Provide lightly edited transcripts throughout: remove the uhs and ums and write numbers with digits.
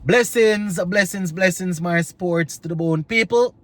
Blessings, blessings, blessings, my sports to the bone people.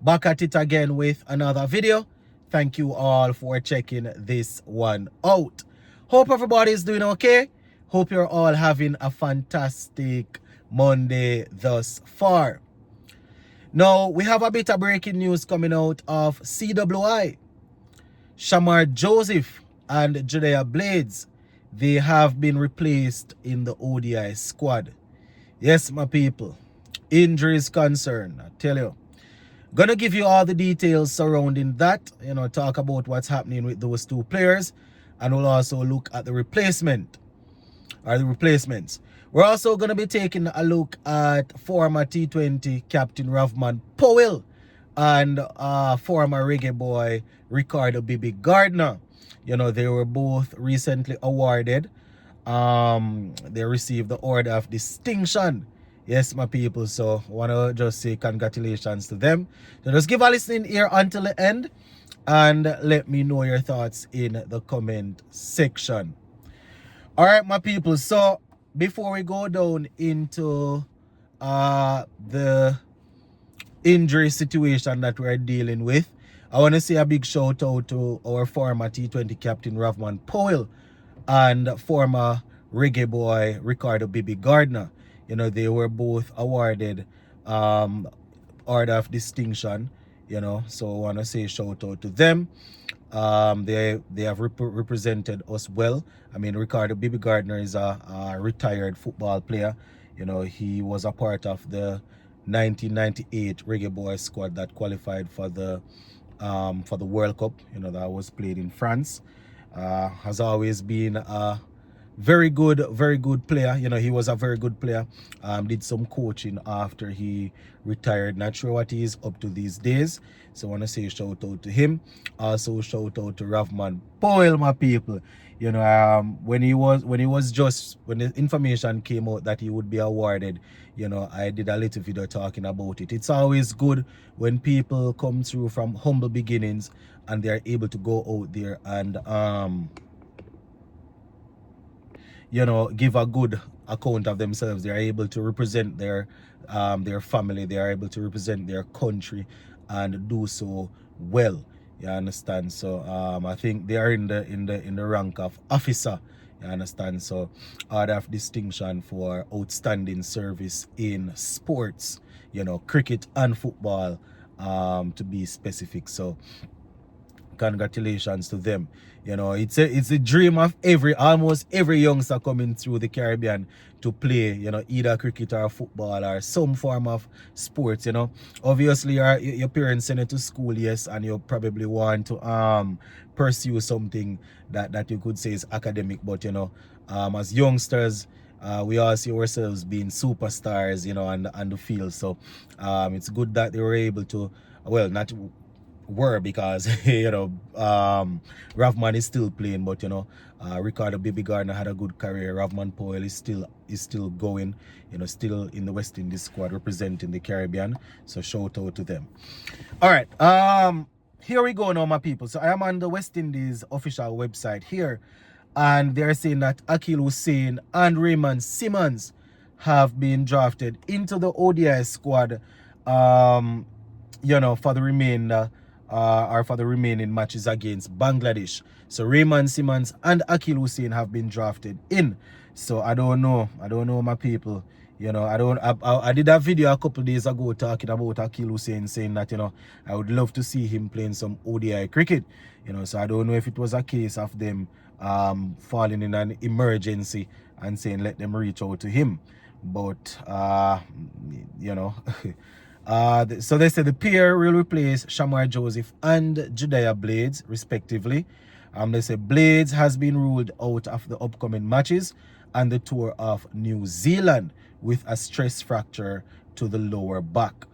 Back at it again with another video. Thank you all for checking this one out. Hope everybody is doing okay. Hope you're all having a fantastic Monday thus far. Now, we have a bit of breaking news coming out of CWI. Shamar Joseph and Judea Blades, they have been replaced in the ODI squad. Yes, my people, injuries concern, I tell you. Gonna give you all the details surrounding that, talk about what's happening with those two players, and we'll also look at the replacements. We're also gonna be taking a look at former T20 captain Rovman Powell and former reggae boy Ricardo Bibi Gardner. They were both recently awarded. They received the Order of Distinction. Yes, my people. So I want to just say congratulations to them. So just give a listening ear until the end and let me know your thoughts in the comment section. All right, my people. So before we go down into the injury situation that we're dealing with, I want to say a big shout out to our former T20 captain Rovman Powell and former reggae boy Ricardo Bibi Gardner. They were both awarded Order of Distinction, so I want to say shout out to them. They have represented us well. I mean, Ricardo Bibi Gardner is a retired football player. He was a part of the 1998 Reggae Boy squad that qualified for the World Cup, that was played in France. Has always been a very good player. He was a very good player. Did some coaching after he retired. Not sure what he is up to these days. So I want to say shout out to him. Also shout out to Rovman Powell, my people. When the information came out that he would be awarded, I did a little video talking about it. It's always good when people come through from humble beginnings and they're able to go out there and give a good account of themselves. They are able to represent their family. They are able to represent their country and do so well. You understand? So I think they are in the rank of officer. You understand? So Order of Distinction for outstanding service in sports. Cricket and football, to be specific. So congratulations to them. It's a dream of almost every youngster coming through the Caribbean to play, either cricket or football or some form of sports. Obviously your parents send you to school, yes, and you probably want to pursue something that you could say is academic, but as youngsters, we all see ourselves being superstars, on the field. So it's good that they were able to, well, not were, because Rovman is still playing, but Ricardo Bibi Gardner had a good career. Rovman Powell is still going, still in the West Indies squad representing the Caribbean. So shout out to them. All right, here we go now, my people. So I am on the West Indies official website here, and they're saying that Akil Hussein and Raymond Simmons have been drafted into the ODI squad for the remainder for the remaining matches against Bangladesh. So Rovman Simmons and Akil Hussein have been drafted in. So I don't know, my people. I did a video a couple days ago talking about Akil Hussein, saying that I would love to see him playing some ODI cricket. So I don't know if it was a case of them falling in an emergency and saying let them reach out to him. But so they said the pair will replace Shamar Joseph and Judea Blades, respectively. They say Blades has been ruled out of the upcoming matches and the tour of New Zealand with a stress fracture to the lower back,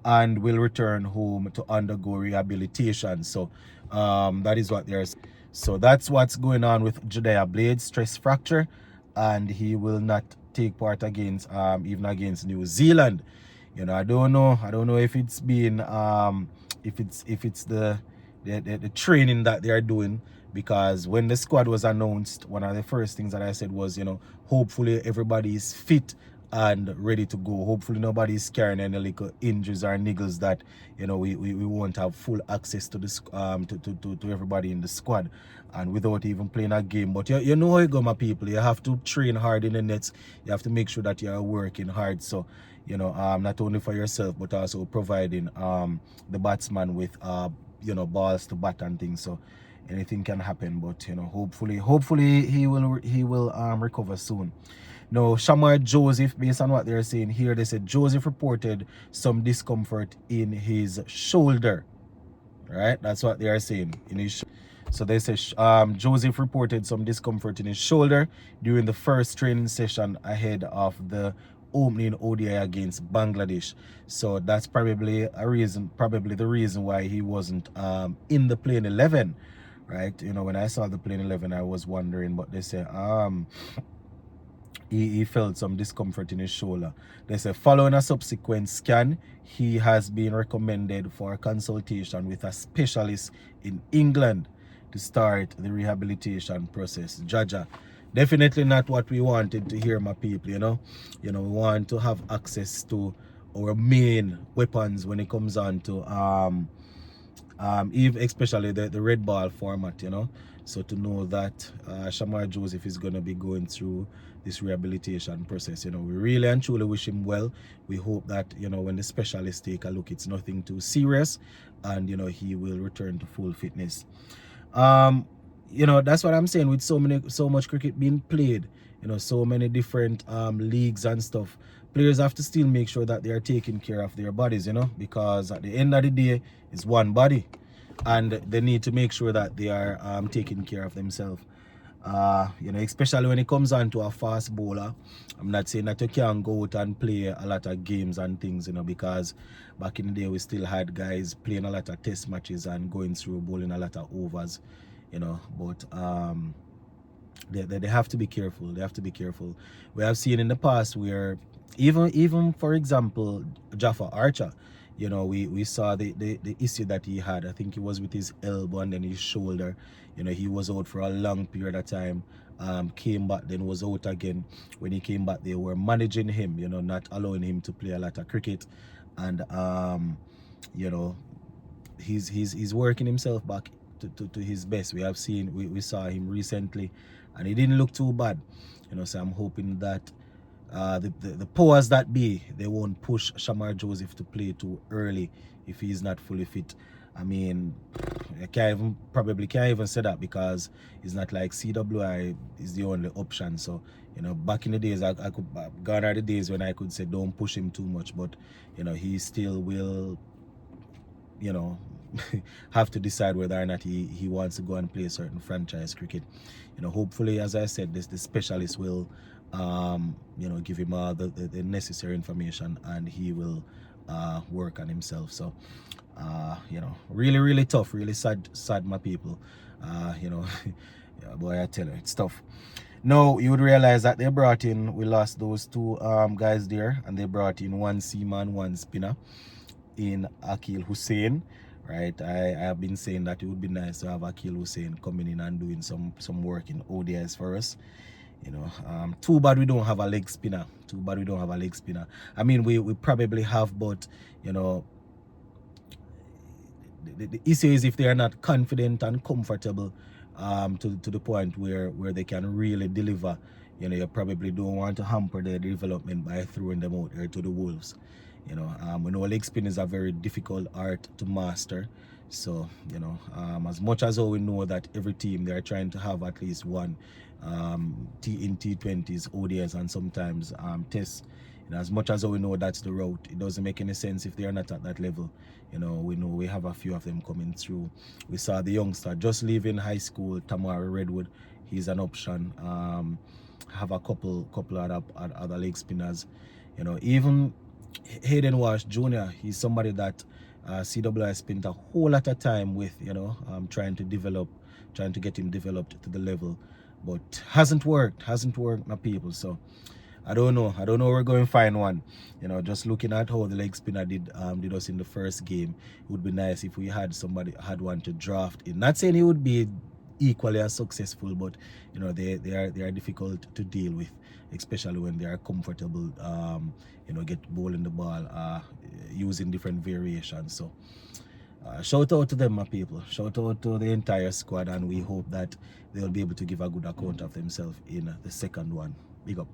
and will return home to undergo rehabilitation. So that is what they're saying. So that's what's going on with Judea Blades, stress fracture, and he will not take part against even against New Zealand. I don't know if it's been if it's the training that they are doing, because when the squad was announced, one of the first things that I said was, hopefully everybody is fit and ready to go. Hopefully nobody's carrying any little injuries or niggles that, you know, we won't have full access to this to everybody in the squad and without even playing a game. But you know how you go, my people. You have to train hard in the nets. You have to make sure that you're working hard. So, you know, not only for yourself but also providing the batsman with you know, balls to bat and things. So anything can happen, but you know, hopefully he will recover soon. Now, Shamar Joseph, based on what they're saying here, they said Joseph reported some discomfort in his shoulder. Right? That's what they are saying. In his so they say Joseph reported some discomfort in his shoulder during the first training session ahead of the opening ODI against Bangladesh. So that's probably the reason why he wasn't in the playing 11. Right? You know, when I saw the playing 11, I was wondering, but they say he felt some discomfort in his shoulder. They say following a subsequent scan, he has been recommended for a consultation with a specialist in England to start the rehabilitation process. Jaja, definitely not what we wanted to hear, my people. You know, we want to have access to our main weapons when it comes on to especially the red ball format, you know. So to know that Shamar Joseph is going to be going through this rehabilitation process, you know, we really and truly wish him well. We hope that, you know, when the specialists take a look, it's nothing too serious and, you know, he will return to full fitness. You know, that's what I'm saying with so much cricket being played, you know, so many different leagues and stuff. Players have to still make sure that they are taking care of their bodies, you know, because at the end of the day, it's one body and they need to make sure that they are taking care of themselves. You know, especially when it comes on to a fast bowler. I'm not saying that you can't go out and play a lot of games and things, you know, because back in the day we still had guys playing a lot of test matches and going through bowling a lot of overs, you know, but they have to be careful. They have to be careful. We have seen in the past where even for example, Jaffa Archer, you know, we saw the issue that he had. I think it was with his elbow and then his shoulder. You know, he was out for a long period of time. Came back, then was out again. When he came back, they were managing him, you know, not allowing him to play a lot of cricket. And you know, he's working himself back to his best. We have seen, we saw him recently and he didn't look too bad, you know. So I'm hoping that the powers that be, they won't push Shamar Joseph to play too early if he's not fully fit. I mean, I probably can't even say that because it's not like CWI is the only option. So, you know, back in the days, I could gone are the days when I could say don't push him too much, but you know, he still will, you know, have to decide whether or not he wants to go and play certain franchise cricket. You know, hopefully, as I said, the specialist will you know, give him all the necessary information and he will work on himself. So you know, really tough, really sad my people. You know, yeah, boy, I tell you, it's tough. Now you would realize that they brought in, we lost those two guys there, and they brought in one seaman, one spinner in Akil Hussain. Right, I have been saying that it would be nice to have Akil Hussain coming in and doing some work in ODIs for us. You know, too bad we don't have a leg spinner. Too bad we don't have a leg spinner. I mean, we probably have, but you know, the issue is if they are not confident and comfortable to the point where they can really deliver, you know, you probably don't want to hamper their development by throwing them out there to the wolves. You know, we know leg spin is a very difficult art to master. So, you know, as much as we know that every team, they're trying to have at least one in T20s, ODIs, and sometimes tests. You know, as much as we know that's the route, it doesn't make any sense if they're not at that level. You know we have a few of them coming through. We saw the youngster just leaving high school, Tamari Redwood. He's an option. Have a couple other leg spinners. You know, even Hayden Walsh Jr., he's somebody that CWI spent a whole lot of time with, you know, trying to get him developed to the level, but hasn't worked, my people. So I don't know where we're going to find one. You know, just looking at how the leg spinner did us in the first game, it would be nice if we had one to draft in. Not saying he would be equally as successful, but you know, they are difficult to deal with, especially when they are comfortable, you know, get bowling the ball, using different variations. So shout out to them, my people. Shout out to the entire squad, and we hope that they will be able to give a good account of themselves in the second one. Big up.